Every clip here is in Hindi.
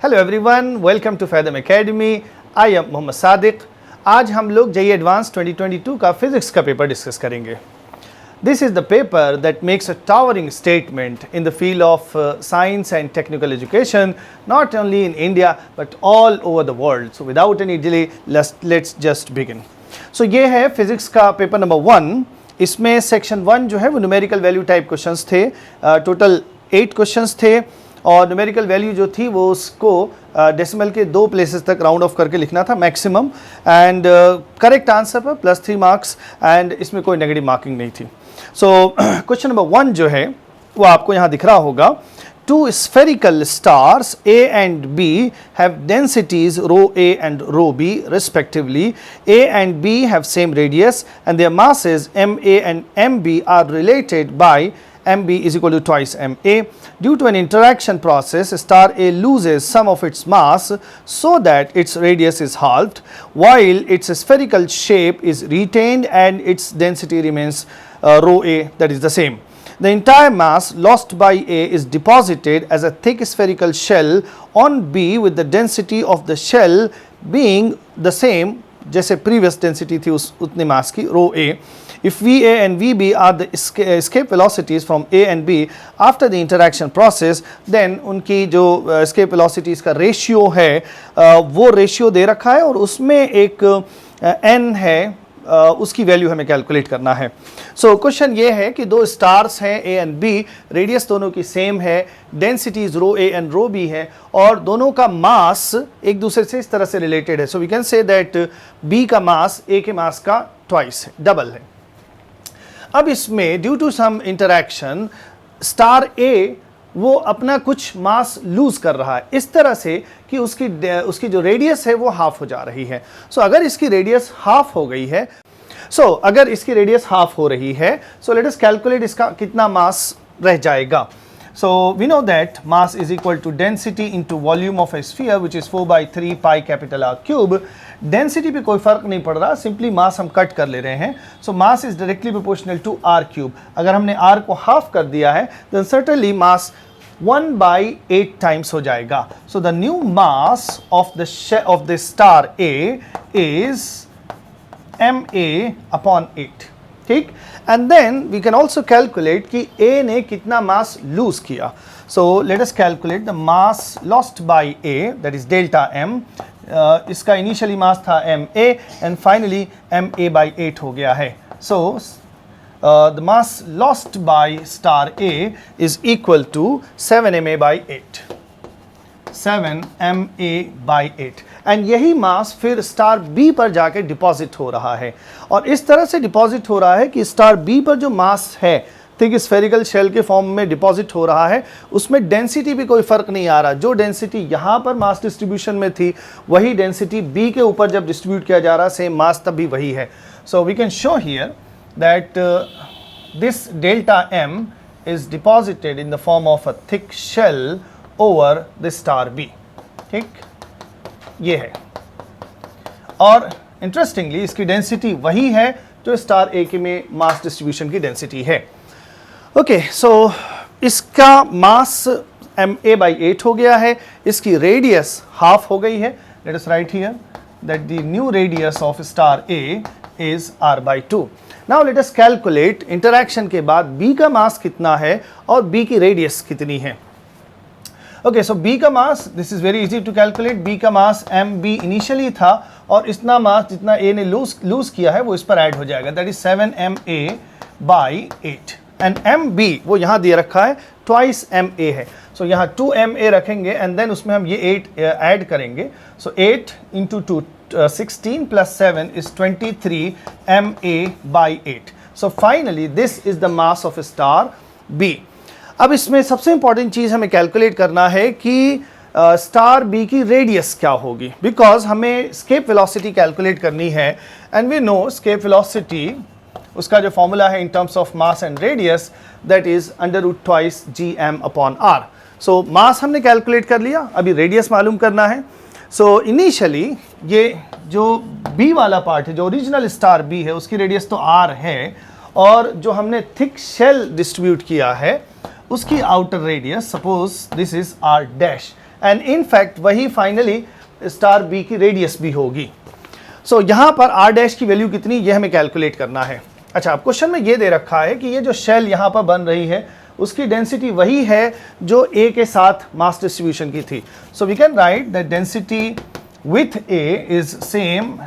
Hello everyone, welcome to Fathom Academy. I am Mohammad Sadiq. आज हम लोग JEE एडवांस 2022 का फिजिक्स का पेपर डिस्कस करेंगे। This is the paper that makes a towering statement in the field of science and technical education, not only in India but all over the world. So without any delay let's just begin. So ये है फिजिक्स का पेपर नंबर 1। इसमें सेक्शन 1 जो है वो न्यूमेरिकल वैल्यू टाइप क्वेश्चंस थे। टोटल 8 क्वेश्चंस थे और न्यूमेरिकल वैल्यू जो थी वो उसको डेसिमल के 2 प्लेसेस तक राउंड ऑफ करके लिखना था मैक्सिमम, एंड करेक्ट आंसर पर +3 मार्क्स, एंड इसमें कोई नेगेटिव मार्किंग नहीं थी। सो क्वेश्चन नंबर 1 जो है वो आपको यहाँ दिख रहा होगा। 2 spherical stars A and B have densities rho A and rho B respectively. A and B have same radius and their masses MA and MB are related by MB is equal to twice MA. Due to an interaction process, star A loses some of its mass so that its radius is halved, while its spherical shape is retained and its density remains rho A, that is the same. The entire mass lost by A is deposited as a thick spherical shell on B with the density of the shell being the same जैसे previous density थी उतने mass की rho A. If VA and VB are the escape velocities from A and B after the interaction process, then उनकी जो escape velocities का ratio है वो ratio दे रखा है और उसमें एक n है, उसकी वैल्यू हमें कैलकुलेट करना है। सो क्वेश्चन ये है कि 2 स्टार्स हैं A एंड B, रेडियस दोनों की सेम है, densities rho A and rho B है और दोनों का मास एक दूसरे से इस तरह से रिलेटेड है। So we can say that B का मास A के मास का ट्वाइस है, डबल है। अब इसमें due to some interaction star A वो अपना कुछ मास लूज कर रहा है इस तरह से कि उसकी जो रेडियस है वो हाफ हो जा रही है। सो अगर इसकी रेडियस हाफ हो गई है, अगर इसकी रेडियस हाफ हो रही है, सो लेट अस कैलकुलेट इसका कितना मास रह जाएगा। So we know that mass is equal to density into volume of a sphere which is 4/3 pi capital R cube. Density पे कोई फर्क नहीं पड़ रहा, सिंपली मास हम कट कर ले रहे हैं। So mass is directly proportional to R cube. अगर हमने R को हाफ कर दिया है then certainly mass 1/8 times हो जाएगा। So the new mass of the star A is MA upon 8. ठीक, and then we can also calculate कि A ने कितना मास लूज किया। So let us calculate the mass lost by A, that is delta M। इसका इनिशियली मास था MA and finally MA by 8 हो गया है। So the mass lost by star A is equal to 7MA by 8, 7MA by 8, and यही मास फिर स्टार B पर जाके डिपॉजिट हो रहा है और इस तरह से डिपॉजिट हो रहा है कि स्टार B पर जो मास है थिक स्फेरिकल शेल के फॉर्म में डिपॉजिट हो रहा है, उसमें डेंसिटी भी कोई फर्क नहीं आ रहा। जो डेंसिटी यहाँ पर मास डिस्ट्रीब्यूशन में थी वही डेंसिटी B के ऊपर जब डिस्ट्रीब्यूट किया जा रहा है, सेम मास तब भी वही है। So we can show here that this delta M is deposited in the form of a thick shell over the star B। ठीक, ये है और इंटरेस्टिंगली इसकी डेंसिटी वही है जो स्टार A के में मास डिस्ट्रीब्यूशन की डेंसिटी है। ओके, सो इसका मास MA बाई 8 हो गया है, इसकी रेडियस हाफ हो गई है। Let us right here that the new radius of star A is R by 2। Now let us calculate interaction के बाद B का मास कितना है और B की रेडियस कितनी है। ओके, सो B का mass, this is very easy to calculate. B का मास MB इनिशियली था और इतना मास जितना A ने लूज किया है वो इस पर ऐड हो जाएगा, that is 7MA by 8 and MB वो यहाँ दे रखा है ट्वाइस MA है। सो यहाँ 2MA रखेंगे एंड देन उसमें हम ये 8 ऐड करेंगे। सो 8 into 2 16 plus 7 is 23MA by 8। So finally this is the mass of star B। अब इसमें सबसे इंपॉर्टेंट चीज़ हमें कैलकुलेट करना है कि स्टार B की रेडियस क्या होगी, बिकॉज हमें स्केप वेलोसिटी कैलकुलेट करनी है and we know escape velocity उसका जो फॉर्मूला है in terms of mass and radius that is √2 gm upon r। So mass हमने कैलकुलेट कर लिया, अभी रेडियस मालूम करना है। सो इनिशियली ये जो B वाला पार्ट है, जो ओरिजिनल स्टार B है, उसकी रेडियस तो r है और जो हमने थिक शेल डिस्ट्रीब्यूट किया है उसकी outer radius, suppose this is r dash, and in fact वही फाइनली स्टार बी की रेडियस भी होगी। सो यहाँ पर आर डैश की वैल्यू कितनी, ये हमें कैलकुलेट करना है। अच्छा, अब क्वेश्चन में ये दे रखा है कि ये जो शेल यहाँ पर बन रही है उसकी डेंसिटी वही है जो ए के साथ मास डिस्ट्रीब्यूशन की थी। So we can write that density with A is same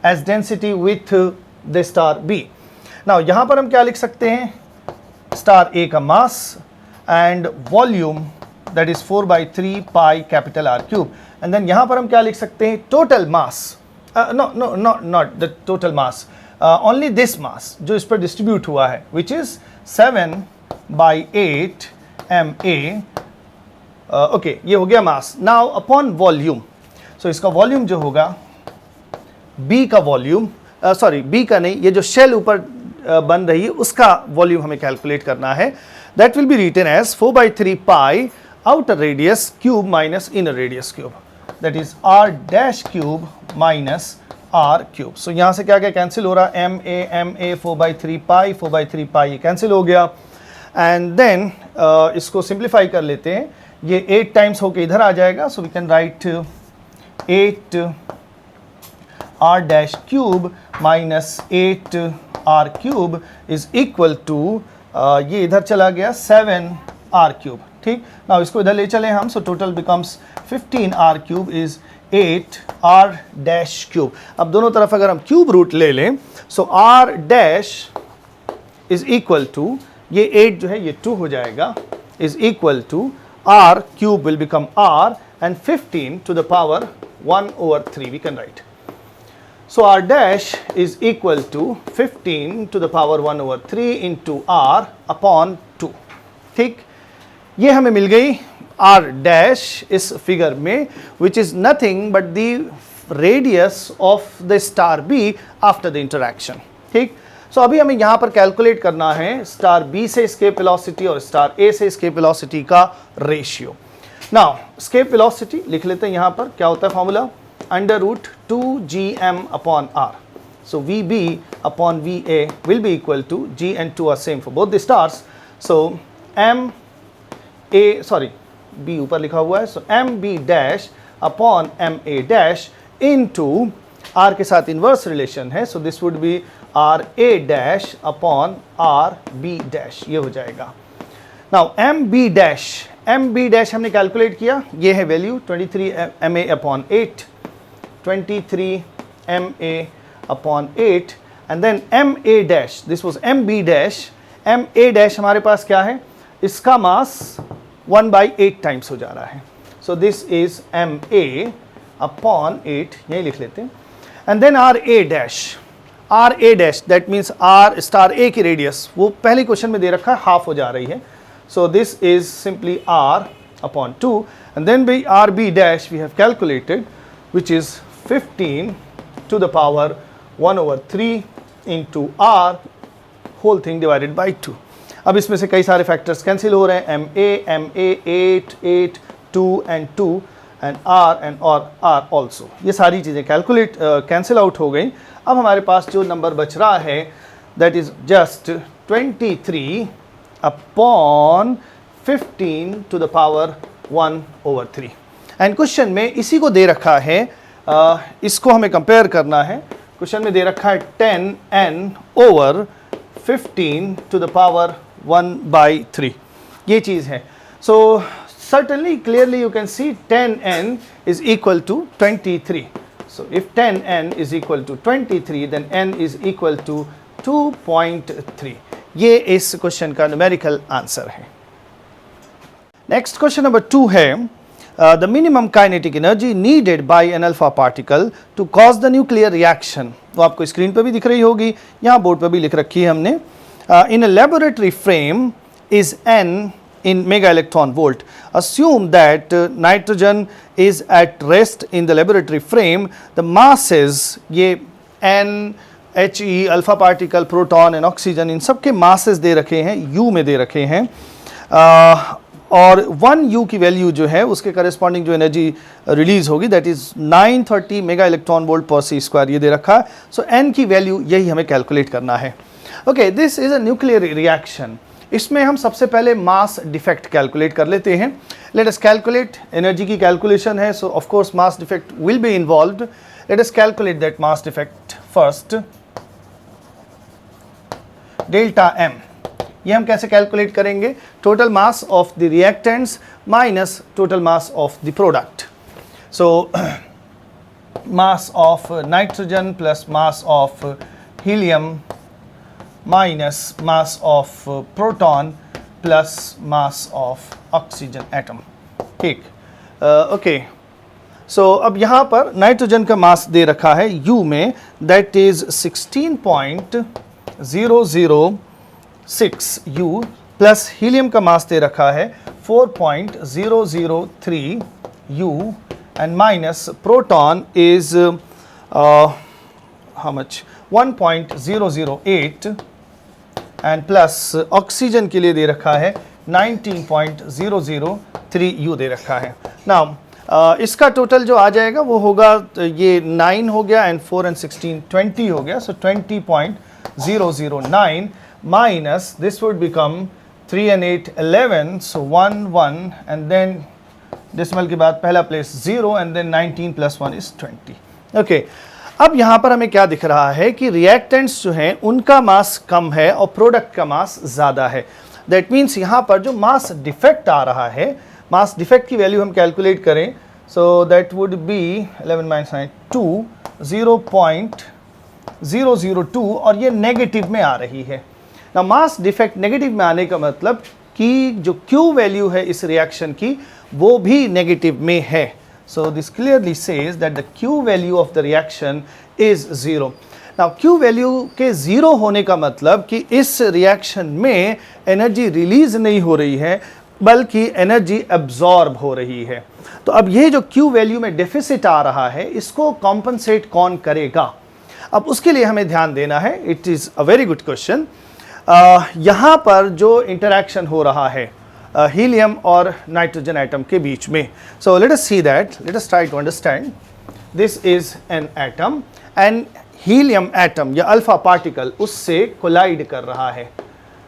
as density with the star B. Now यहाँ पर हम क्या लिख सकते हैं, स्टार ए का mass and volume that is 4/3 pi capital R cube, and then यहाँ पर हम क्या लिख सकते हैं, total mass, not the total mass, only this mass जो इस पर डिस्ट्रीब्यूट हुआ है, विच इज 7/8 ma। ओके, ये हो गया मास। नाउ अपॉन वॉल्यूम, सो इसका वॉल्यूम जो होगा बी का वॉल्यूम, सॉरी बी का नहीं, ये जो शेल ऊपर बन रही है उसका वॉल्यूम हमें कैलकुलेट करना है। That will be written as 4/3 pi outer radius cube minus inner radius cube, that is r dash cube minus r cube। so यहाँ से क्या क्या कैंसिल हो रहा है, ma 4/3 पाई 4/3 पाई ये कैंसिल हो गया, एंड देन इसको सिंप्लीफाई कर लेते हैं, ये 8 टाइम्स होके इधर आ जाएगा। So we can write 8 r dash cube minus 8 r cube is equal to ये इधर चला गया 7 r cube। ठीक, नाउ इसको इधर ले चले हम, so total becomes 15 r cube is 8 r dash cube. अब दोनों तरफ अगर हम क्यूब रूट ले लें, so r dash is equal to, ये 8 जो है ये 2 हो जाएगा, is equal to r cube will become r and 15 to the power 1/3 we can write. So r dash is equal to 15 to the power 1/3 into r upon 2। ठीक, ये हमें मिल गई r डैश इस फिगर में, which is nothing but the radius of the star B after the interaction. ठीक, सो अभी हमें यहाँ पर कैलकुलेट करना है स्टार बी से स्केप वेलोसिटी और स्टार ए से स्केप वेलोसिटी का रेशियो। नाउ स्केप वेलोसिटी लिख लेते हैं, यहाँ पर क्या होता है formula, √2gm upon r। So vb upon va will be equal to g and 2 are same for both the stars, so m a, sorry b ऊपर लिखा हुआ है, so m b dash upon m a dash into r के साथ इन्वर्स रिलेशन है, so this would be r a dash upon r b dash, ये हो जाएगा। नाउ एम बी डैश हमने कैलकुलेट किया, ये है value 23 ma upon 8, 23 ma upon 8, and then m a dash, this was m b dash, m a dash हमारे पास क्या है, इसका मास 1/8 टाइम्स हो जा रहा है, so this is m a upon 8, यही लिख लेते हैं, and then r a dash that means r star a की रेडियस, वो पहले क्वेश्चन में दे रखा है, हाफ हो जा रही है, so this is simply r upon 2, and then by R B dash we have calculated which is 15 to the power 1/3 into r whole thing divided by 2। अब इसमें से कई सारे फैक्टर्स कैंसिल हो रहे हैं, M A 8 2 and 2 and R and और आर ऑल्सो, ये सारी चीज़ें कैंसिल आउट हो गई। अब हमारे पास जो नंबर बच रहा है that is just 23 upon 15 to the power 1/3, and question में इसी को दे रखा है, इसको हमें कंपेयर करना है। क्वेश्चन में दे रखा है 10n over 15 to the power 1/3, ये चीज़ है। सो certainly clearly you can see 10n is equal to 23. So if 10n is equal to 23 then n is equal to 2.3. ये इस क्वेश्चन का न्यूमेरिकल आंसर है। नेक्स्ट क्वेश्चन नंबर 2 है the minimum kinetic energy needed by an alpha particle to cause the nuclear reaction। वो आपको स्क्रीन पर भी दिख रही होगी, यहाँ बोर्ड पर भी लिख रखी है हमने। In a laboratory frame is n in mega electron volt. Assume that nitrogen is at rest in the laboratory frame. The masses, ये n, He, alpha particle, proton and oxygen, इन सब के मासेस दे रखे हैं, u में दे रखे हैं, और 1 u की वैल्यू जो है उसके करस्पॉन्डिंग जो एनर्जी रिलीज होगी that is 930 mega electron volt पर सी स्क्वायर, ये दे रखा है। सो n की वैल्यू यही हमें कैलकुलेट करना है। Okay, this is a nuclear reaction इसमें हम सबसे पहले मास डिफेक्ट कैलकुलेट कर लेते हैं. Let us calculate. एनर्जी की कैलकुलेशन है, so of course mass defect will be involved. Let us calculate that mass defect first. Delta M, ये हम कैसे कैलकुलेट करेंगे? Total mass of the reactants minus total mass of the product. So mass of nitrogen plus mass of helium minus mass of proton plus mass of oxygen atom. ठीक. ओके, सो अब यहाँ पर नाइट्रोजन का मास दे रखा है U में, that is 16.006 U, plus helium का मास दे रखा है 4.003 U, and minus proton is how much 1.008 and plus oxygen के लिए दे रखा है 19.003 U दे रखा है. Now इसका टोटल जो आ जाएगा वो होगा, ये 9 हो गया and 4 and 16 20 हो गया, so 20.009 minus this would become 3 and 8 11, so 1 1 and then decimal के बाद पहला place 0 and then 19 plus 1 is 20. Okay, अब यहाँ पर हमें क्या दिख रहा है कि रिएक्टेंट्स जो हैं उनका मास कम है और प्रोडक्ट का मास ज़्यादा है. दैट मीन्स यहाँ पर जो मास डिफेक्ट आ रहा है, मास डिफेक्ट की वैल्यू हम कैलकुलेट करें, सो दैट वुड बी 11 माइनस 2 0.002 और ये नेगेटिव में आ रही है. ना मास डिफेक्ट नेगेटिव में आने का मतलब कि जो Q वैल्यू है इस रिएक्शन की वो भी नेगेटिव में है. So this clearly says that the Q value of the reaction is 0. Now Q value के 0 होने का मतलब कि इस रिएक्शन में एनर्जी रिलीज नहीं हो रही है बल्कि एनर्जी एब्जॉर्ब हो रही है. तो अब ये जो Q वैल्यू में डेफिसिट आ रहा है इसको कॉम्पनसेट कौन करेगा? अब उसके लिए हमें ध्यान देना है. It is a very good question. यहाँ पर जो इंटरैक्शन हो रहा है हीलियम और नाइट्रोजन एटम के बीच में, so let us see that, let us try to understand. This is an atom and helium atom या अल्फा पार्टिकल उससे कोलाइड कर रहा है.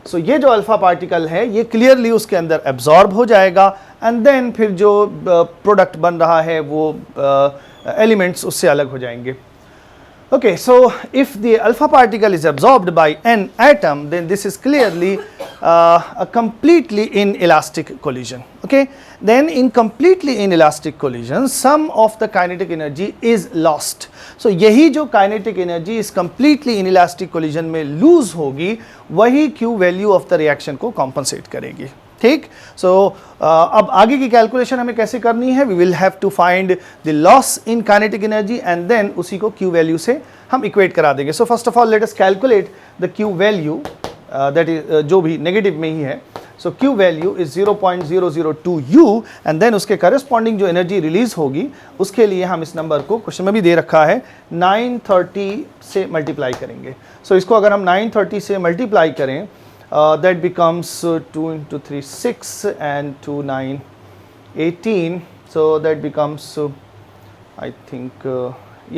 सो ये जो अल्फा पार्टिकल है ये क्लियरली उसके अंदर एब्जॉर्ब हो जाएगा एंड देन फिर जो प्रोडक्ट बन रहा है वो एलिमेंट्स उससे अलग हो जाएंगे. Okay, so if the alpha particle is absorbed by an atom, then this is clearly a completely inelastic collision. Okay, then in completely inelastic collision, some of the kinetic energy is lost. So यही जो kinetic energy इस completely inelastic collision में lose होगी, वही Q value of the reaction को compensate करेगी. ठीक. सो अब आगे की कैलकुलेशन हमें कैसे करनी है? We will have to find the loss in kinetic energy and then उसी को Q वैल्यू से हम इक्वेट करा देंगे. So first of all let us calculate the Q value, that is जो भी नेगेटिव में ही है. So Q value is 0.002 U and then उसके करस्पॉन्डिंग जो एनर्जी रिलीज होगी उसके लिए हम इस नंबर को क्वेश्चन में भी दे रखा है 930 से मल्टीप्लाई करेंगे. सो इसको अगर हम 930 से मल्टीप्लाई करें, that becomes 2 into 3 6 and 2 9 18, so that becomes I think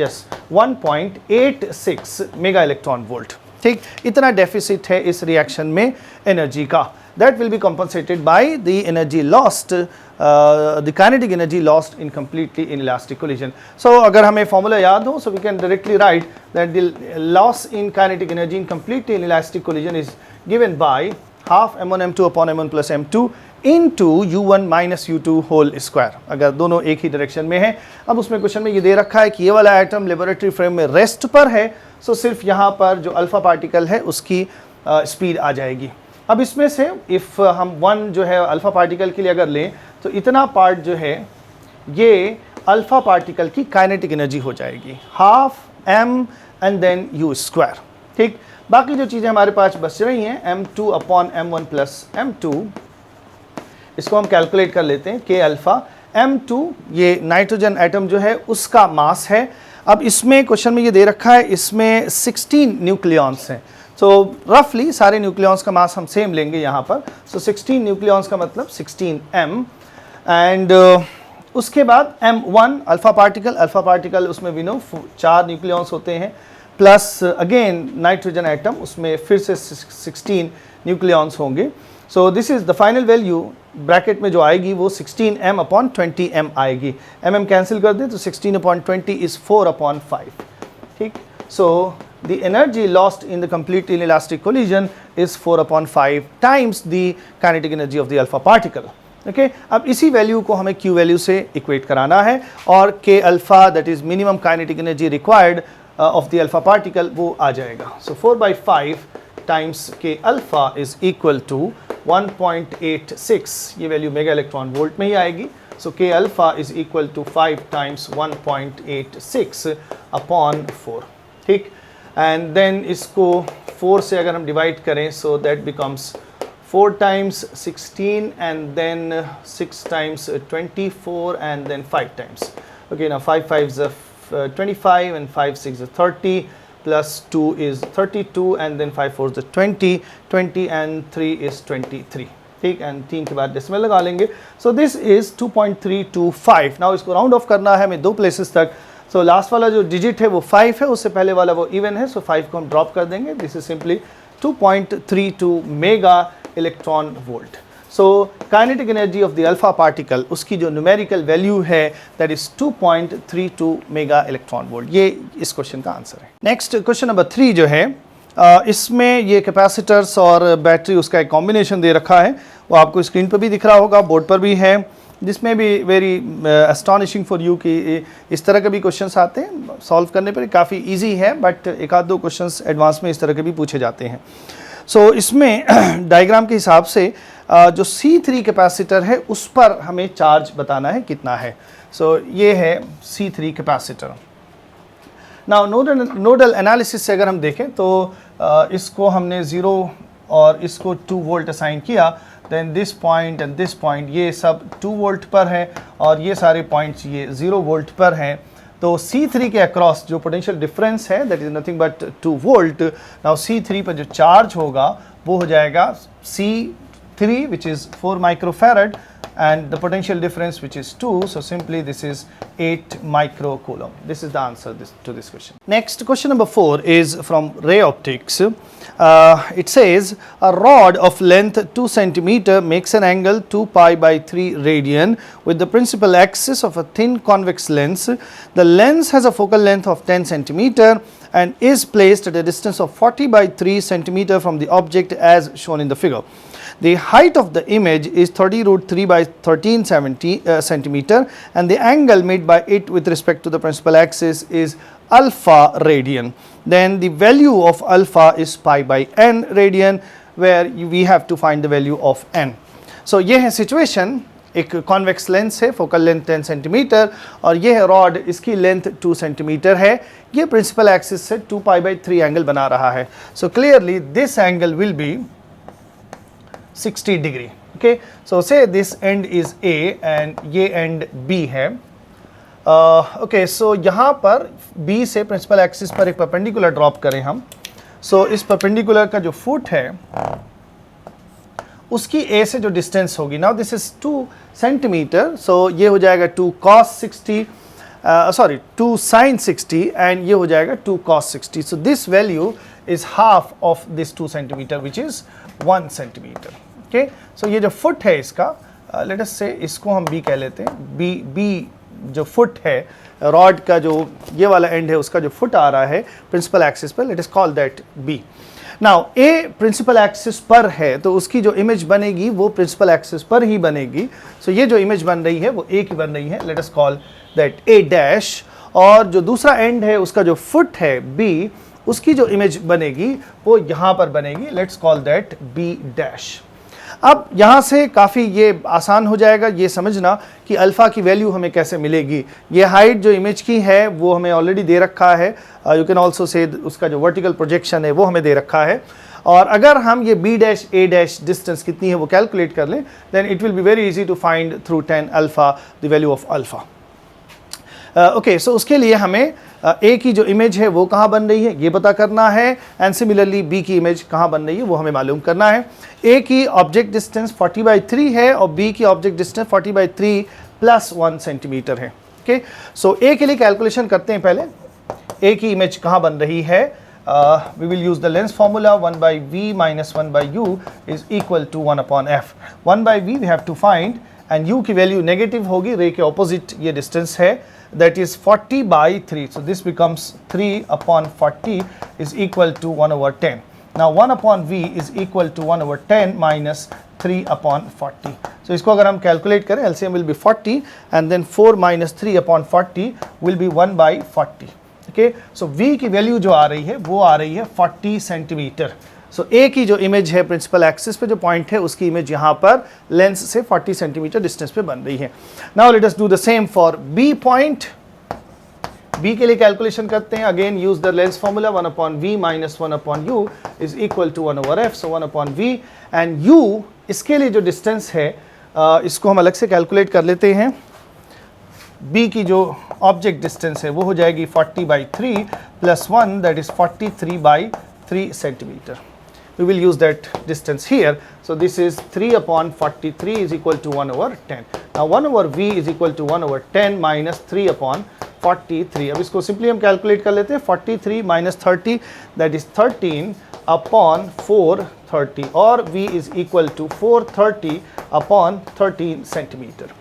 yes 1.86 mega electron volt. ठीक, इतना डेफिसिट है इस रिएक्शन में एनर्जी का. that will be compensated by the energy lost, the kinetic energy lost in completely inelastic collision. So अगर हमें formula याद हो, so we can directly write that the loss in kinetic energy in completely inelastic collision is given by half m1 m2 upon m1 plus m2 into u1 minus u2 whole square. अगर दोनों एक ही डायरेक्शन में है. अब उसमें क्वेश्चन में ये दे रखा है कि ये वाला एटम लेबोरेटरी फ्रेम में रेस्ट पर है, सो सिर्फ यहाँ पर जो अल्फा पार्टिकल है उसकी स्पीड आ जाएगी. अब इसमें से इफ़ हम 1 जो है अल्फा पार्टिकल के लिए अगर लें तो इतना पार्ट जो है ये अल्फा पार्टिकल की काइनेटिक एनर्जी हो जाएगी, half m and then u square. ठीक, बाकी जो चीज़ें हमारे पास बच रही हैं m2 upon m1 plus m2, इसको हम कैलकुलेट कर लेते हैं. k अल्फ़ा m2 ये नाइट्रोजन एटम जो है उसका मास है. अब इसमें क्वेश्चन में ये दे रखा है, इसमें 16 न्यूक्लियॉन्स हैं. सो रफली सारे न्यूक्लियॉन्स का मास हम सेम लेंगे यहाँ पर. सो 16 न्यूक्लियॉन्स का मतलब 16m एंड उसके बाद m1 अल्फ़ा पार्टिकल उसमें वी नो 4 न्यूक्लियॉन्स होते हैं, प्लस अगेन नाइट्रोजन एटम उसमें फिर से 16 न्यूक्लियॉन्स होंगे. So this is the final value bracket में जो आएगी वो 16m/20m आएगी. mm कैंसिल कर दे तो 16/20 इज़ 4/5. ठीक. सो the energy lost in the complete inelastic collision is 4/5 times the kinetic energy of the alpha particle. Okay? अब इसी वैल्यू को हमें Q वैल्यू से इक्वेट कराना है और K alpha that is minimum kinetic energy required of the alpha particle वो आ जाएगा. So 4/5 times K alpha is equal to 1.86. ये वैल्यू मेगा इलेक्ट्रॉन वोल्ट में ही आएगी. So K alpha is equal to 5 times 1.86/4. ठीक. एंड देन इसको 4 से अगर हम डिवाइड करें so that becomes 4 times 16 and then 6 times 24 and then 5 times. Okay, now 5 5s are 25 and 5 6 are 30 plus 2 is 32 and then 5 4s are 20 and 3 is 23. ठीक. एंड 3 के बाद डेसिमल लगा लेंगे. सो दिस इज 2.325. नाउ इसको राउंड ऑफ करना है हमें 2 प्लेसेस तक. सो लास्ट वाला जो डिजिट है वो 5 है, उससे पहले वाला वो इवन है. सो 5 को हम ड्रॉप कर देंगे. This is simply 2.32 mega electron volt. So kinetic energy of the alpha particle उसकी जो न्यूमेरिकल वैल्यू है that is 2.32 mega electron volt. ये इस क्वेश्चन का आंसर है. नेक्स्ट क्वेश्चन नंबर 3 जो है इसमें ये कैपेसिटर्स और बैटरी उसका एक कॉम्बिनेशन दे रखा है. वो आपको स्क्रीन पर भी दिख रहा होगा, बोर्ड पर भी है, जिसमें भी वेरी एस्टॉनिशिंग फॉर यू कि इस तरह के भी क्वेश्चंस आते हैं. सॉल्व करने पर काफ़ी इजी है बट एक आध दो क्वेश्चंस एडवांस में इस तरह के भी पूछे जाते हैं. सो इसमें डायग्राम के हिसाब से जो C3 कैपेसिटर है उस पर हमें चार्ज बताना है कितना है. सो ये है C3 capacitor. Now nodal analysis से अगर हम देखें तो इसको हमने 0 और इसको 2 वोल्ट असाइन किया. Then this point and this point ये सब 2 वोल्ट पर है और ये सारे पॉइंट्स ये 0 वोल्ट पर हैं. तो C3 के अक्रॉस जो पोटेंशियल डिफरेंस है that is nothing but 2 volt. Now C3 पर जो चार्ज होगा वो हो जाएगा C3 which is 4 microfarad and the potential difference which is 2. So simply this is 8 microcoulomb. This is the answer to this question. Next question number 4 is from ray optics. It says a rod of length 2 centimeter makes an angle 2 pi by 3 radian with the principal axis of a thin convex lens. The lens has a focal length of 10 centimeter and is placed at a distance of 40 by 3 centimeter from the object as shown in the figure. The height of the image is 30√3 by 13 centimeter and the angle made by it with respect to the principal axis is alpha radian. Then the value of alpha is pi by n radian where we have to find the value of n. So ये है situation. एक कॉन्वेक्स लेंस है, फोकल लेंथ 10 सेंटीमीटर और ये है रॉड, इसकी लेंथ 2 सेंटीमीटर है. ये प्रिंसिपल एक्सिस से 2 पाई बाई 3 एंगल बना रहा है. So clearly this angle will be 60 degree. Okay, so say this end is A and ये एंड B है. ओके, सो यहाँ पर B से प्रिंसिपल एक्सिस पर एक परपेंडिकुलर ड्रॉप करें हम. सो इस परपेंडिकुलर का जो फुट है उसकी A से जो डिस्टेंस होगी, नाउ दिस इज 2 सेंटीमीटर. सो ये हो जाएगा 2 cos 60 2 sin 60 एंड ये हो जाएगा 2 cos 60. So this value is half of this 2 centimetre which is 1 centimetre. Okay, so ये जो फुट है इसका लेट अस से इसको हम B कह लेते हैं. B जो फुट है रॉड का, जो ये वाला एंड है उसका जो फुट आ रहा है प्रिंसिपल एक्सिस पर, let us call that B. Now A principal axis पर है तो उसकी जो इमेज बनेगी वो प्रिंसिपल एक्सिस पर ही बनेगी. सो ये जो इमेज बन रही है वो A की बन रही है, late us call that A dash. और जो दूसरा एंड है उसका जो फुट है B, उसकी जो इमेज बनेगी वो यहाँ पर बनेगी, let's call that B dash. अब यहाँ से काफ़ी ये आसान हो जाएगा ये समझना कि अल्फ़ा की वैल्यू हमें कैसे मिलेगी. ये हाइट जो इमेज की है वो हमें ऑलरेडी दे रखा है. यू कैन ऑल्सो से उसका जो वर्टिकल प्रोजेक्शन है वो हमें दे रखा है. और अगर हम ये B dash A dash distance कितनी है वो कैलकुलेट कर लें then it will be very easy to find through 10 alpha the value of alpha. Okay, so उसके लिए हमें A की जो इमेज है वो कहाँ बन रही है ये पता करना है एंड सिमिलरली B की इमेज कहाँ बन रही है वो हमें मालूम करना है. A की ऑब्जेक्ट डिस्टेंस 40 by 3 है और B की object distance 40 by 3 plus 1 centimetre है. ओके, सो A के लिए कैलकुलेशन करते हैं. पहले A की इमेज कहाँ बन रही है, we will use the length formula. 1 by v minus 1 by u is equal to 1 upon f. 1 by v we have to find, and u की वैल्यू नेगेटिव होगी, रे के ऑपोजिट ये डिस्टेंस है, that is 40 by 3. So this becomes 3 upon 40 is equal to 1 over 10. Now 1 upon v is equal to 1 over 10 minus 3 upon 40. So इसको अगर हम कैलकुलेट करें, LCM will be 40 and then 4 minus 3 upon 40 will be 1 by 40. Okay, so v की वैल्यू जो आ रही है वो आ रही है 40 सेंटीमीटर. सो ए की जो इमेज है प्रिंसिपल एक्सिस पे जो पॉइंट है उसकी इमेज यहाँ पर लेंस से 40 सेंटीमीटर डिस्टेंस पे बन रही है. Now let us do the same for B point. B के लिए कैलकुलेशन करते हैं. Again use the lens formula. 1 upon V minus 1 upon U is equal to 1 over F. So 1 upon V and U, इसके लिए जो डिस्टेंस है इसको हम अलग से कैलकुलेट कर लेते हैं. बी की जो ऑब्जेक्ट डिस्टेंस है वो हो जाएगी 40 by 3 plus 1, that is 43 by 3 centimetre. We will use that distance here. So this is 3 upon 43 is equal to 1 over 10. Now 1 over v is equal to 1 over 10 minus 3 upon 43. अब इसको simply हम calculate कर लेते हैं. 43 minus 30, that is 13 upon 430, और v is equal to 430 upon 13 centimeter.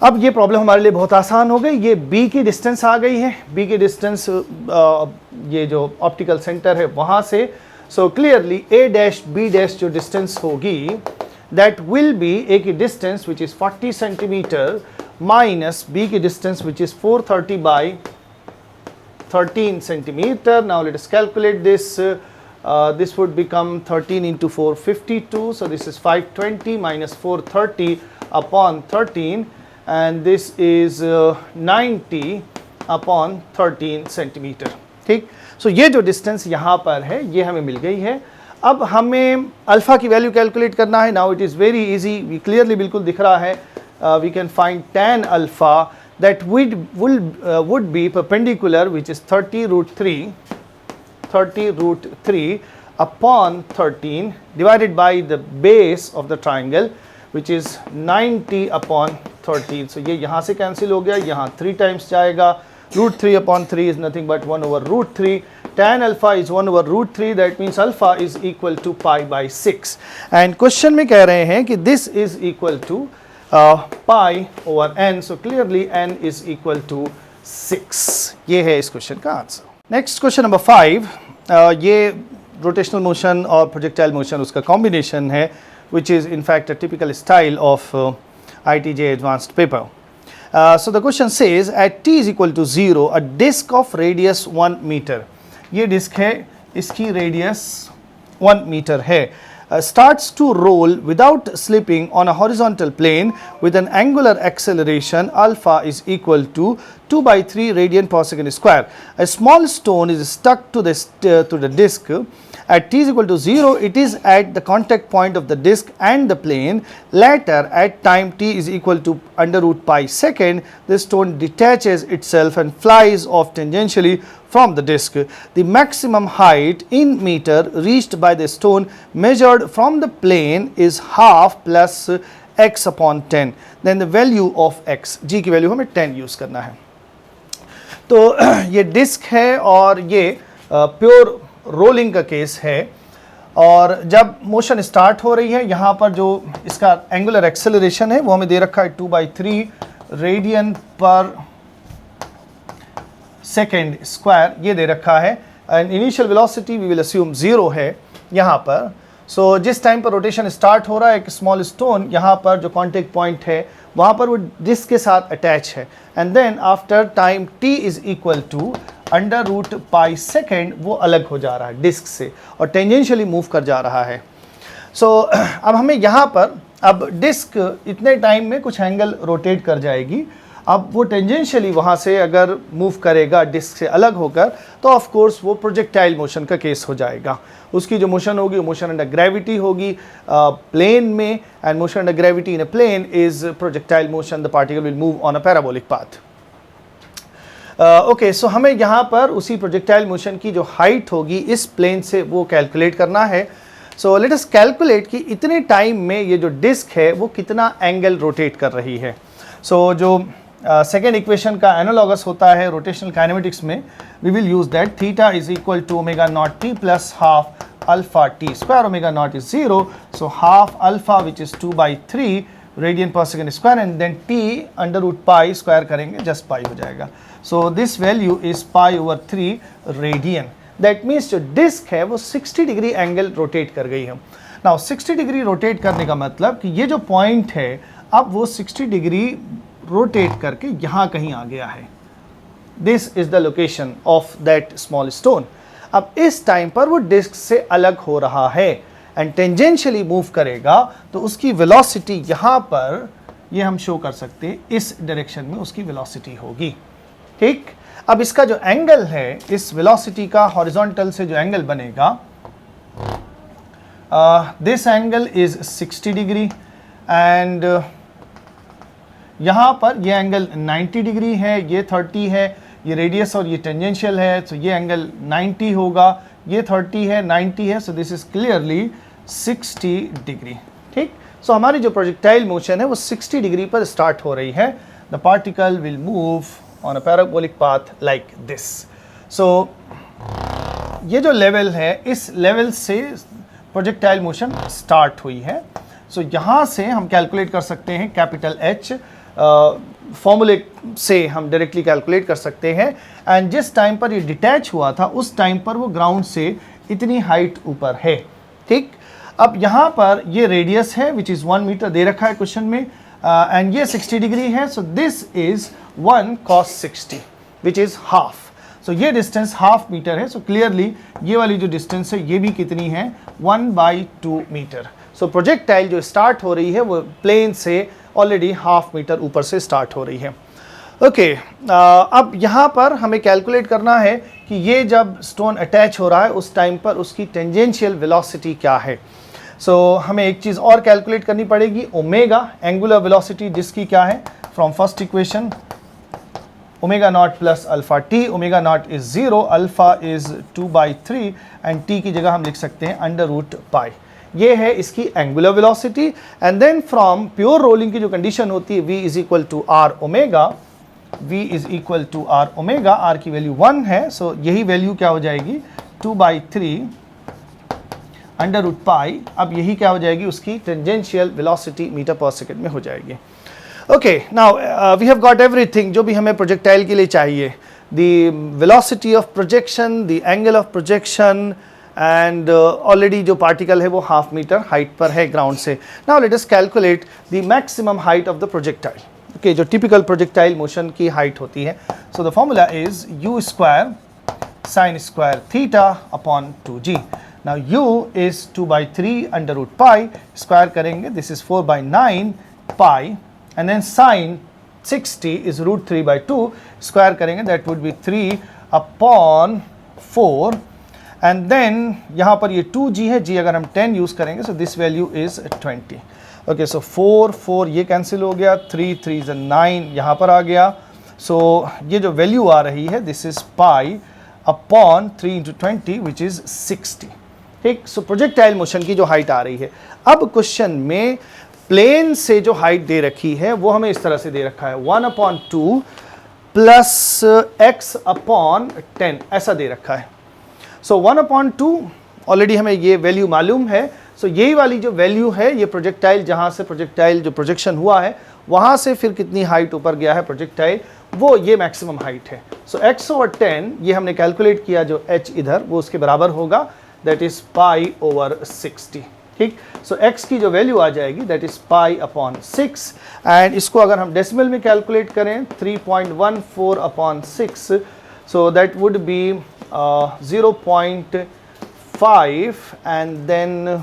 अब ये प्रॉब्लम हमारे लिए बहुत आसान हो गई. ये b की डिस्टेंस आ गई है. b की डिस्टेंस ये जो ऑप्टिकल सेंटर है वहाँ से. So clearly a dash b dash जो डिस्टेंस होगी that will be a की distance which is 40 centimeter minus b की distance which is 430 by 13 centimeter. Now let us calculate this. This would become 13 into 4, 52. So this is 520 minus 430 upon 13, and this is 90 upon 13 centimeter. ठीक. सो ये जो डिस्टेंस यहाँ पर है ये हमें मिल गई है. अब हमें अल्फ़ा की वैल्यू कैलकुलेट करना है. Now it is very easy. We clearly बिल्कुल दिख रहा है. We can find tan alpha that would be perpendicular which is 30 root 3 upon 13 divided by the base of the triangle which is 90 upon 13. So ये यहाँ से कैंसिल हो गया, यहाँ 3 टाइम्स जाएगा. Root 3 upon 3 is nothing but 1 over root 3. Tan alpha is 1 over root 3. That means alpha is equal to pi by 6. And question में कह रहे हैं कि this is equal to pi over n. So clearly n is equal to 6. ये है इस क्वेश्चन का आंसर. Next question number 5. ये रोटेशनल मोशन और प्रोजेक्टाइल मोशन उसका कॉम्बिनेशन है, which is in fact a typical style of ITJ advanced paper. So the question says at t is equal to 0 a disk of radius 1 meter. ये डिस्क है, इसकी रेडियस 1 मीटर है. Starts to roll without slipping on a horizontal plane with an angular acceleration alpha is equal to 2 by 3 radian per second square. A small stone is stuck to the disk. At t is equal to 0, it is at the contact point of the disk and the plane. Later, at time t is equal to under root pi second, the stone detaches itself and flies off tangentially from the disk. The maximum height in meter reached by the stone measured from the plane is half plus x upon 10. Then the value of x, g की वैल्यू हमें 10 यूज़ करना है. तो ये डिस्क है और ये प्योर रोलिंग का केस है, और जब मोशन स्टार्ट हो रही है यहाँ पर जो इसका एंगुलर एक्सेलरेशन है वो हमें दे रखा है 2 by 3 रेडियन पर सेकेंड स्क्वायर, ये दे रखा है. And initial velocity we will assume 0 है यहाँ पर. सो जिस टाइम पर रोटेशन स्टार्ट हो रहा है एक स्मॉल स्टोन यहाँ पर जो कॉन्टेक्ट पॉइंट है वहाँ पर वो डिस्क के साथ अटैच है, and then after time t is equal to under root pi second वो अलग हो जा रहा है डिस्क से और टेंजेंशियली मूव कर जा रहा है. सो अब हमें यहाँ पर अब डिस्क इतने टाइम में कुछ एंगल रोटेट कर जाएगी. अब वो टेंजेंशियली वहाँ से अगर मूव करेगा डिस्क से अलग होकर तो ऑफ कोर्स वो प्रोजेक्टाइल मोशन का केस हो जाएगा. उसकी जो मोशन होगी मोशन अंडर ग्रेविटी होगी प्लेन में, and motion under gravity in a plane is projectile motion. The particle will move on a parabolic path. Okay, so हमें यहाँ पर उसी प्रोजेक्टाइल मोशन की जो हाइट होगी इस प्लेन से वो कैलकुलेट करना है. सो लेट अस कैलकुलेट कि इतने टाइम में ये जो डिस्क है वो कितना एंगल रोटेट कर रही है. सो जो सेकेंड इक्वेशन का एनालॉगस होता है रोटेशनल काइनेमेटिक्स में, we will use that theta is equal to omega naught t plus half alpha t square, omega naught is 0, so half alpha which is 2/3 radian पर second square and then t under root pi square करेंगे जस्ट पाई हो जाएगा. सो दिस वैल्यू इज पाई/3 रेडियन. दैट मीन्स जो डिस्क है वो 60 डिग्री एंगल रोटेट कर गई है. नाउ 60 डिग्री रोटेट करने का मतलब कि ये जो पॉइंट है अब वो 60 डिग्री रोटेट करके यहाँ कहीं आ गया है. This is the location of that small stone. अब इस टाइम पर वो डिस्क से अलग हो रहा है एंड टेंजेंशियली मूव करेगा तो उसकी वेलोसिटी यहाँ पर ये हम शो कर सकते हैं, इस डायरेक्शन में उसकी वेलोसिटी होगी. ठीक, अब इसका जो एंगल है इस वेलोसिटी का हॉरिजॉन्टल से जो एंगल बनेगा, this angle is 60 degree and यहाँ पर ये एंगल 90 डिग्री है, ये 30 है, ये रेडियस और ये टेंजेंशियल है, तो ये एंगल 90 होगा, ये 30 है, 90 है, so this is clearly 60 degree. ठीक, सो हमारी जो प्रोजेक्टाइल मोशन है वो 60 डिग्री पर स्टार्ट हो रही है. The particle will move on a parabolic path like this. So ये जो लेवल है इस लेवल से प्रोजेक्टाइल मोशन स्टार्ट हुई है. सो यहाँ से हम कैलकुलेट कर सकते हैं कैपिटल H, फॉर्मूले से हम डायरेक्टली कैलकुलेट कर सकते हैं. एंड जिस टाइम पर ये डिटैच हुआ था उस टाइम पर वो ग्राउंड से इतनी हाइट ऊपर है. ठीक, अब यहाँ पर ये रेडियस है विच इज़ 1 मीटर दे रखा है क्वेश्चन में एंड ये 60 डिग्री है. So this is 1 cos 60 which is half. So ये डिस्टेंस हाफ मीटर है. सो क्लियरली ये वाली जो डिस्टेंस है ये भी कितनी है, 1/2 मीटर. सो प्रोजेक्टाइल जो स्टार्ट हो रही है वो प्लेन से ऑलरेडी हाफ मीटर ऊपर से स्टार्ट हो रही है. ओके, अब यहाँ पर हमें कैलकुलेट करना है कि ये जब स्टोन अटैच हो रहा है उस टाइम पर उसकी टेंजेंशियल वेलोसिटी क्या है. सो हमें एक चीज़ और कैलकुलेट करनी पड़ेगी, ओमेगा एंगुलर वेलोसिटी जिसकी क्या है, from first equation omega naught plus alpha T. Omega naught is 0, alpha is 2/3 and T की जगह हम लिख सकते हैं अंडर रूट पाई. ये है इसकी angular velocity. And then from pure rolling की जो कंडीशन होती है v is equal to R omega, v is equal to R omega, R की वैल्यू 1 है. सो यही वैल्यू क्या हो जाएगी, 2/3 अंडर रूट पाई. अब यही क्या हो जाएगी, उसकी टेंजेंशियल वेलोसिटी मीटर पर सेकेंड में हो जाएगी. Okay, now we have got everything जो भी हमें प्रोजेक्टाइल के लिए चाहिए. The velocity of projection, the angle of projection and already जो पार्टिकल है वो हाफ मीटर हाइट पर है ग्राउंड से. Now let us calculate the maximum height of the projectile. Okay, जो टिपिकल प्रोजेक्टाइल मोशन की हाइट होती है. So the formula is u square sine square theta upon 2g. Now u is 2/3 under root pi, square करेंगे this is 4/9 pi and then sine 60 is √3/2, square करेंगे that would be 3/4 and then यहाँ पर ये 2g है, g अगर हम 10 यूज़ करेंगे so this value is 20. Okay, so 4 ये कैंसिल हो गया, 3 इज 9 यहाँ पर आ गया. सो ये जो वैल्यू आ रही है this is pi upon 3 × 20 which is 60. ठीक, सो प्रोजेक्टाइल मोशन की जो हाइट आ रही है. अब क्वेश्चन में प्लेन से जो हाइट दे रखी है वो हमें इस तरह से दे रखा है, 1/2 प्लस x अपॉन 10 ऐसा दे रखा है. सो 1/2 ऑलरेडी हमें ये वैल्यू मालूम है. सो यही वाली जो वैल्यू है ये प्रोजेक्टाइल, जहाँ से प्रोजेक्टाइल जो प्रोजेक्शन हुआ है वहाँ से फिर कितनी हाइट ऊपर गया है प्रोजेक्टाइल, वो ये मैक्सिमम हाइट है. सो x/10 ये हमने कैलकुलेट किया, जो h इधर वो उसके बराबर होगा, दैट इज π/60. ठीक, सो x की जो वैल्यू आ जाएगी दैट इज π/6 एंड इसको अगर हम डेसिमल में कैलकुलेट करें 3.14/6, so that would be 0.5 and then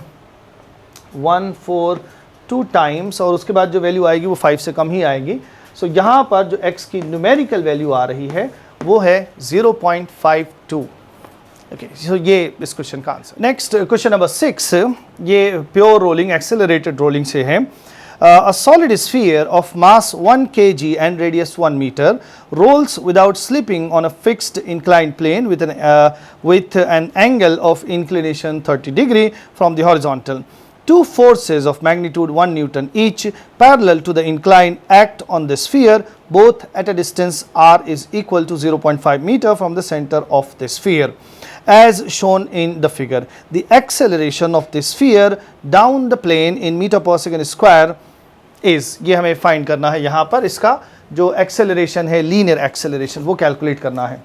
142 times, और उसके बाद जो वैल्यू आएगी वो 5 से कम ही आएगी. सो यहाँ पर जो x की न्यूमेरिकल वैल्यू आ रही है वो है 0.52. ओके, सो ये इस क्वेश्चन का आंसर. नेक्स्ट क्वेश्चन नंबर 6, ये प्योर रोलिंग एक्सेलरेटेड रोलिंग से है. A solid sphere of mass 1 kg and radius 1 meter rolls without slipping on a fixed inclined plane with an angle of inclination 30 degree from the horizontal. Two forces of magnitude 1 Newton each parallel to the incline act on the sphere both at a distance r is equal to 0.5 meter from the center of the sphere as shown in the figure. The acceleration of the sphere down the plane in meter per second square is, ये हमें फाइंड करना है यहाँ पर, इसका जो एक्सेलरेशन है लीनियर एक्सेलरेशन वो कैलकुलेट करना है.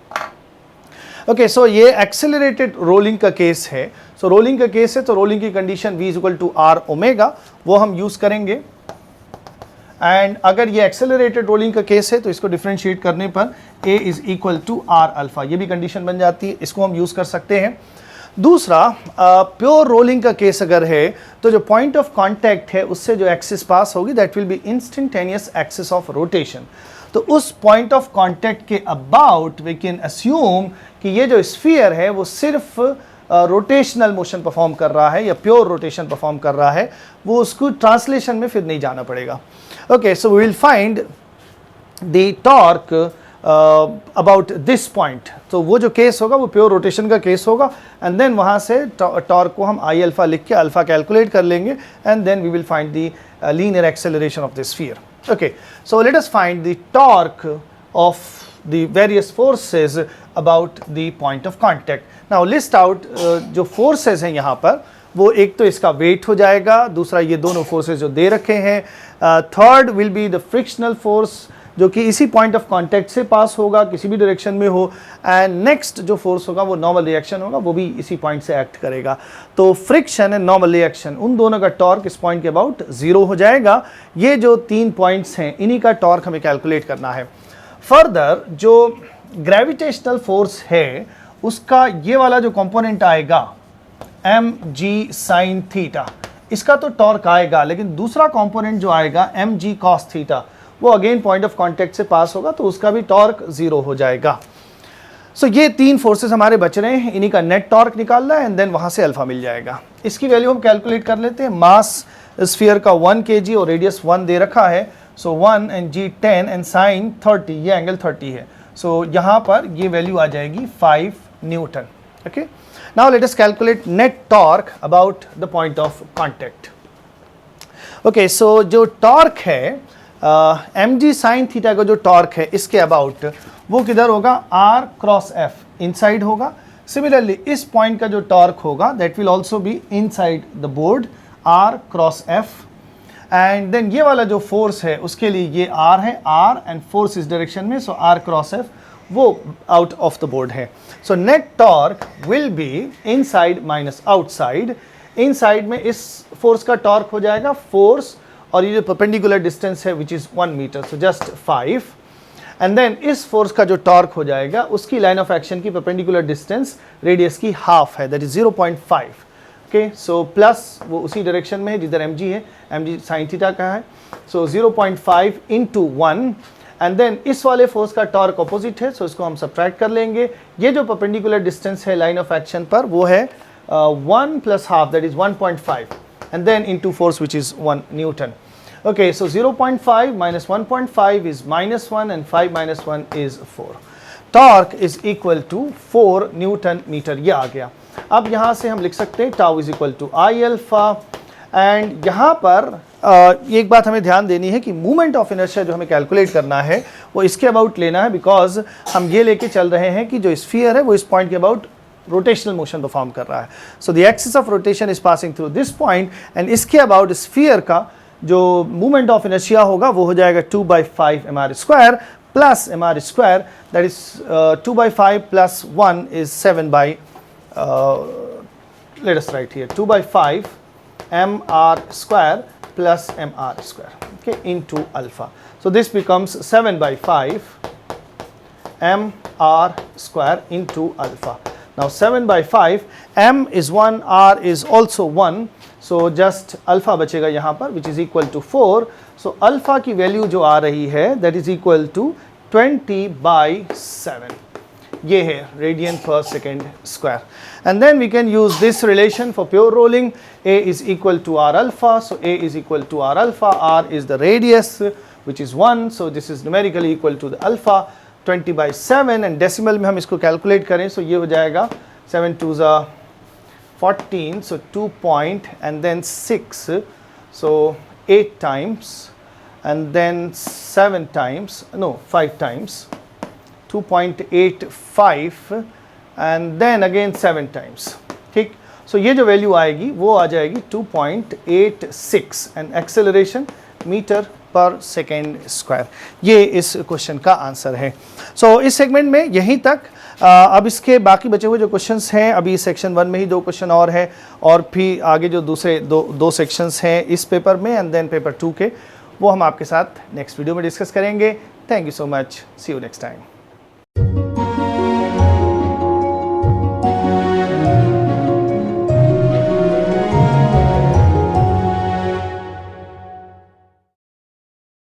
ओके, सो ये एक्सेलरेटेड रोलिंग का केस है. सो रोलिंग का केस है तो रोलिंग की condition v equal to R omega वो हम यूज़ करेंगे. एंड अगर ये एक्सेलरेटेड रोलिंग का केस है तो इसको डिफरेंशिएट करने पर a is equal to R alpha, ये भी कंडीशन बन जाती है, इसको हम यूज़ कर सकते हैं. दूसरा, प्योर रोलिंग का केस अगर है तो जो पॉइंट ऑफ कांटेक्ट है उससे जो एक्सिस पास होगी that will B instantaneous axis of rotation. तो उस पॉइंट ऑफ कांटेक्ट के अबाउट वी कैन अस्यूम कि ये जो स्फीयर है वो सिर्फ रोटेशनल मोशन परफॉर्म कर रहा है या प्योर रोटेशन परफॉर्म कर रहा है, वो उसको ट्रांसलेशन में फिर नहीं जाना पड़ेगा. Okay, so we will find the torque about this point. तो वो जो केस होगा वो प्योर रोटेशन का केस होगा एंड देन वहाँ से टॉर्क को हम आई अल्फा लिख के अल्फा कैलकुलेट कर लेंगे and then we will find the linear acceleration of the sphere. Okay, so let us find the torque of the various forces about the point of contact. Now list out जो forces हैं यहाँ पर, वो एक तो इसका weight हो जाएगा, दूसरा ये दोनों forces जो दे रखे हैं, third will be the frictional force जो कि इसी पॉइंट ऑफ कांटेक्ट से पास होगा किसी भी डायरेक्शन में हो, एंड नेक्स्ट जो फोर्स होगा वो नॉर्मल रिएक्शन होगा, वो भी इसी पॉइंट से एक्ट करेगा. तो फ्रिक्शन एंड नॉर्मल रिएक्शन उन दोनों का टॉर्क इस पॉइंट के अबाउट 0 हो जाएगा. ये जो 3 पॉइंट्स हैं इन्हीं का टॉर्क हमें कैलकुलेट करना है. फर्दर जो ग्रेविटेशनल फोर्स है उसका ये वाला जो कंपोनेंट आएगा mg sin थीटा, इसका तो टॉर्क आएगा, लेकिन दूसरा कंपोनेंट जो आएगा mg cos थीटा वो अगेन पॉइंट ऑफ कांटेक्ट से पास होगा तो उसका भी टॉर्क 0 हो जाएगा. सो ये 3 फोर्सेस हमारे बच रहे हैं, इन्हीं का नेट टॉर्क निकालना है एंड देन वहाँ से अल्फा मिल जाएगा. इसकी वैल्यू हम कैलकुलेट कर लेते हैं. मास स्फीयर का 1 kg और रेडियस 1 दे रखा है. सो 1 एंड g 10 एंड साइन 30, ये एंगल 30 है. सो यहाँ पर ये वैल्यू आ जाएगी 5 newton. Okay, now let us calculate net torque about the point of contact. Okay, so जो टॉर्क है mg sin थीटा का जो टॉर्क है इसके अबाउट वो किधर होगा, r क्रॉस f इनसाइड होगा. सिमिलरली इस पॉइंट का जो टॉर्क होगा that will also be inside the board, r cross f. And then ये वाला जो फोर्स है उसके लिए ये r है, r एंड फोर्स इस डायरेक्शन में, सो r क्रॉस f वो आउट ऑफ द बोर्ड है. So net torque will be inside minus outside. Inside में इस फोर्स का टॉर्क हो जाएगा फोर्स और ये जो परपेंडिकुलर डिस्टेंस है which is 1 meter, so just 5. And then इस फोर्स का जो टॉर्क हो जाएगा उसकी लाइन ऑफ एक्शन की परपेंडिकुलर डिस्टेंस रेडियस की हाफ है, that is 0.5. Okay, so plus वो उसी डायरेक्शन में है जिधर mg है, mg sin थीटा का है. सो 0.5 इंटू 1 एंड देन इस वाले फोर्स का टॉर्क अपोजिट है, सो इसको हम सब्ट्रैक्ट कर लेंगे. ये जो परपेंडिकुलर डिस्टेंस है लाइन ऑफ एक्शन पर वो है 1 plus half, that is 1.5 and then into force which is 1 Newton. Okay, so 0.5 minus 1.5 is minus 1 and 5 minus 1 is 4. Torque is equal to 4 Newton meter, ये आ गया. अब यहाँ से हम लिख सकते हैं tau is equal to I alpha. And यहाँ पर एक बात हमें ध्यान देनी है कि मूवमेंट ऑफ इनर्शिया जो हमें कैलकुलेट करना है वो इसके अबाउट लेना है, बिकॉज हम ये लेके चल रहे हैं कि जो स्फीयर है वो इस पॉइंट के अबाउट रोटेशनल मोशन परफॉर्म कर रहा है. So the axis of rotation is passing through this point and इसके अबाउट स्फीयर का जो मूवमेंट ऑफ इनर्शिया होगा वो हो जाएगा 2/5 mr² plus mr², that is 2/5 plus 1 is 7 by, let us right here 2/5 mr² plus mr², okay, into alpha. So this becomes 7/5 mr² into alpha. Now 7/5, m is 1, r is also 1, so just alpha बचेगा यहाँ पर which is equal to 4. So alpha की वैल्यू जो आ रही है that is equal to 20/7. ये है रेडियन पर second square. And then we can use this relation for pure rolling. A is equal to r alpha, so A is equal to r alpha, r is the radius which is 1, so this is numerically equal to the alpha. 20/7 and decimal में हम इसको calculate करें, so ये हो जाएगा 7 2s are 14, so 2 point and then 6, so 8 times and then 7 times, no 5 times, 2.85 and then again 7 times. ठीक, सो ये जो वैल्यू आएगी वो आ जाएगी 2.86 एंड एक्सेलरेशन मीटर पर सेकेंड स्क्वायर। ये इस क्वेश्चन का आंसर है। सो इस सेगमेंट में यहीं तक। अब इसके बाकी बचे हुए जो क्वेश्चंस हैं, अभी सेक्शन 1 में ही 2 क्वेश्चन और है, और फिर आगे जो दूसरे दो सेक्शंस हैं इस पेपर में एंड देन पेपर 2 के, वो हम आपके साथ नेक्स्ट वीडियो में डिस्कस करेंगे। Thank you so much, see you next time.